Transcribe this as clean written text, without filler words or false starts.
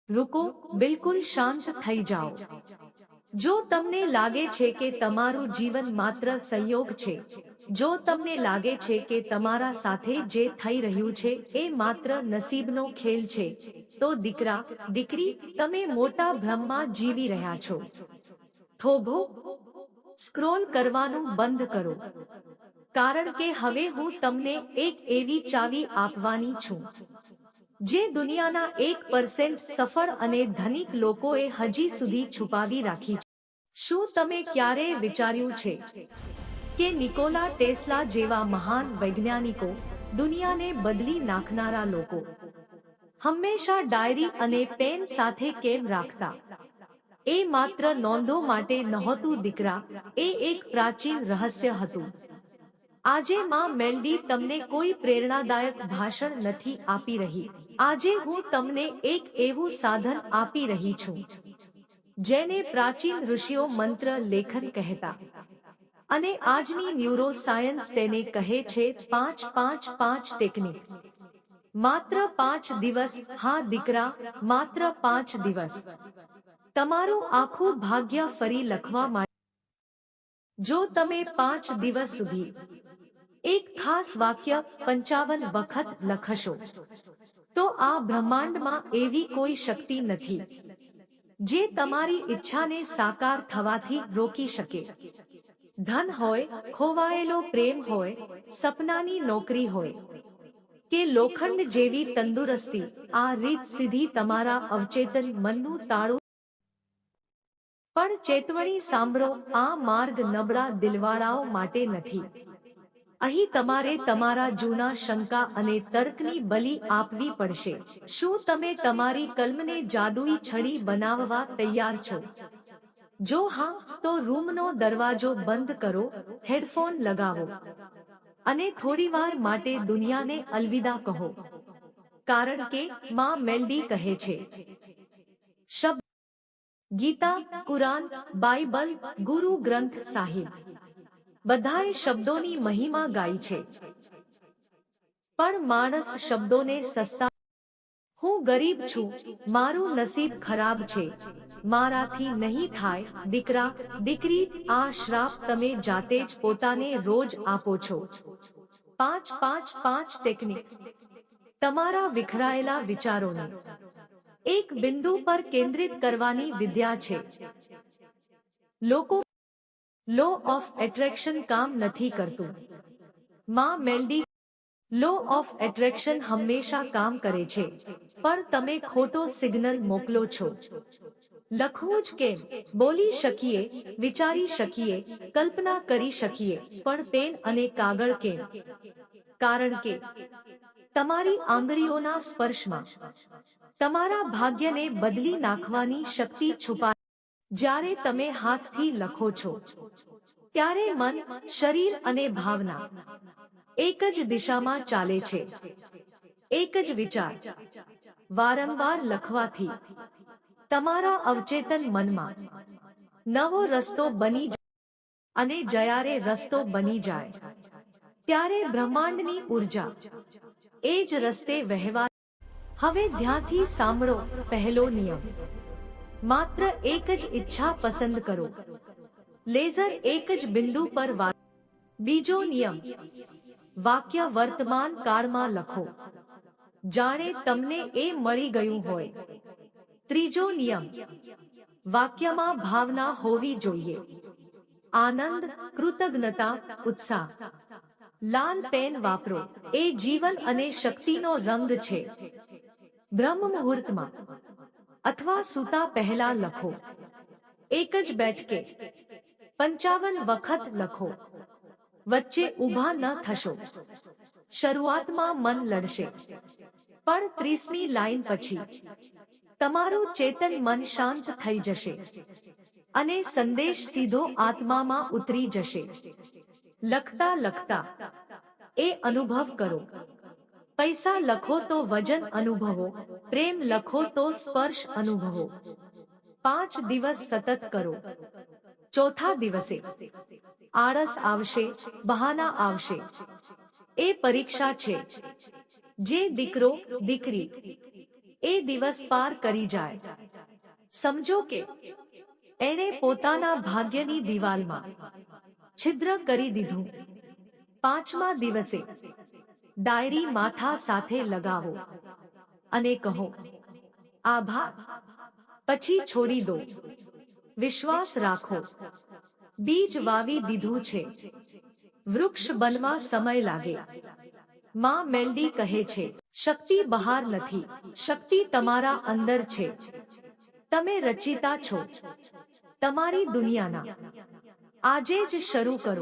રૂકો, બિલકુલ શાંત થઈ જાઓ. જો તમને લાગે છે કે તમારું જીવન માત્ર સંયોગ છે, જો તમને લાગે છે કે તમારા સાથે જે થઈ રહ્યું છે એ માત્ર નસીબનો ખેલ છે, તો દીકરા, દીકરી, તમે મોટા ભ્રમમાં જીવી રહ્યા છો. થોભો, સ્ક્રોલ કરવાનું બંધ કરો. કારણ કે હવે હું તમને એક એવી ચાવી આપવાની છું જે દુનિયાના 1% સફળ અને ધનિક લોકોએ હજી સુધી છુપાવી રાખી છે. શું તમે ક્યારેય વિચાર્યું છે કે નિકોલા ટેસ્લા જેવા મહાન વૈજ્ઞાનિકો, દુનિયાને બદલી નાખનારા લોકો, હંમેશા ડાયરી અને પેન સાથે કેમ રાખતા? એ માત્ર નોંધો માટે નહોતું દીકરા, એ એક પ્રાચીન રહસ્ય હતું. આજે માં મેલડી તમને કોઈ પ્રેરણાદાયક ભાષણ નથી આપી રહી. આજે હું તમને એક એવું સાધન આપી રહી છું જેને પ્રાચીન ઋષિઓ મંત્ર લેખન કહેતા, અને આજની ન્યુરો સાયન્સ તેને કહે છે 5-5-5 ટેકનિક. માત્ર 5 દિવસ, હા દીકરા, માત્ર 5 દિવસ, તમારું આખું ભાગ્ય ફરી લખવા માટે. જો તમે 5 દિવસ સુધી એક ખાસ વાક્ય 55 વખત લખશો, તો આ બ્રહ્માંડમાં એવી કોઈ શક્તિ નથી જે તમારી ઈચ્છાને સાકાર થવાથી રોકી શકે. ધન હોય, ખોવાયેલો પ્રેમ હોય, સપનાની નોકરી હોય કે લોખંડ જેવી તંદુરસ્તી, આ રીત સીધી તમારા અવચેતન મનનું તાળું. પણ ચેતવણી સાંભળો, આ માર્ગ નબળા દિલવાળાઓ માટે નથી. અહીં તમારે તમારા જૂના શંકા અને તર્કની બલિ આપવી પડશે. શું તમે તમારી કલમને જાદુઈ છડી બનાવવા તૈયાર છો? જો હા, તો રૂમનો દરવાજો બંધ કરો, હેડફોન લગાવો અને થોડીવાર માટે દુનિયાને અલવિદા કહો. કારણ કે માં મેલડી કહે છે, શબ્દ, ગીતા, કુરાન, બાઇબલ, ગુરુ ગ્રંથ સાહિબ, બધાએ શબ્દોની મહિમા ગાઈ છે, પણ માણસ શબ્દોને સસ્તા. હું ગરીબ છું, મારું નસીબ ખરાબ છે, મારાથી નહીં થાય. દીકરા, દીકરી, આ શ્રાપ તમે જાતે જ પોતાને રોજ આપો છો. 5-5-5 ટેકનિક તમારા વિખરાયેલા વિચારોને એક બિંદુ પર કેન્દ્રિત કરવાની વિદ્યા છે. લોકો, લો ઓફ એટ્રેક્શન કામ નથી કરતું. માં મેલડી, લો ઓફ એટ્રેક્શન હંમેશા કામ કરે છે, પણ તમે ખોટો સિગ્નલ મોકલો છો. લખવું જ કેમ? બોલી શકીએ, વિચારી શકીએ, કલ્પના કરી શકીએ, પણ પેન અને કાગળ કેમ? કારણ કે તમારી આંગળીઓના સ્પર્શમાં તમારા ભાગ્યને બદલી નાખવાની શક્તિ છુપાય. જ્યારે તમે હાથથી લખો છો, ત્યારે મન, શરીર અને ભાવના એક જ દિશામાં ચાલે છે. એક જ વિચાર વારંવાર લખવાથી તમારા અવચેતન મનમાં નવો રસ્તો બની જાય, અને જ્યારે રસ્તો બની જાય, ત્યારે બ્રહ્માંડની ઉર્જા એ જ રસ્તે વહેવા. હવે ધ્યાનથી સાંભળો. પહેલો નિયમ, માત્ર એક જ ઈચ્છા પસંદ કરો. લેઝર એક જ બિંદુ પર વાત. બીજો નિયમ, વાક્ય વર્તમાન કાળમાં લખો, જાણે તમને એ મળી ગયું હોય. ત્રીજો નિયમ, વાક્યમાં ભાવના હોવી જોઈએ. આનંદ, કૃતજ્ઞતા, ઉત્સાહ. લાલ પેન વાપરો, એ જીવન અને શક્તિનો રંગ છે. બ્રહ્મ મુહૂર્તમાં અથવા સૂતા પહેલા લખો. એક જ બેઠકે 55 વખત લખો. વચ્ચે ઊભા ન થશો. શરૂઆતમાં મન લડશે, પણ 30મી લાઈન પછી તમારું ચેતન મન શાંત થઈ જશે અને સંદેશ સીધો આત્મામાં ઉતરી જશે. લખતા લખતા એ અનુભવ કરો. પૈસા લખો તો વજન અનુભવો, પ્રેમ લખો તો સ્પર્શ અનુભવો. 5 દિવસ સતત કરો. ચોથા દિવસે આળસ આવશે, બહાના આવશે. એ પરીક્ષા છે. જે દીકરો, દીકરી એ દિવસ પાર કરી જાય, સમજો કે એણે પોતાના ભાગ્યની દિવાલમાં છિદ્ર કરી દીધું. 5મા દિવસે ડાયરી માથા સાથે લગાવો અને કહો, આભાર. પછી છોડી દો. વિશ્વાસ રાખો, બીજ વાવી દીધું છે, વૃક્ષ બનવા સમય લાગે. માં મેલડી કહે છે, શક્તિ બહાર નથી, શક્તિ તમારા અંદર છે. તમે રચિતા છો તમારી દુનિયાના. આજે જ શરૂ કરો.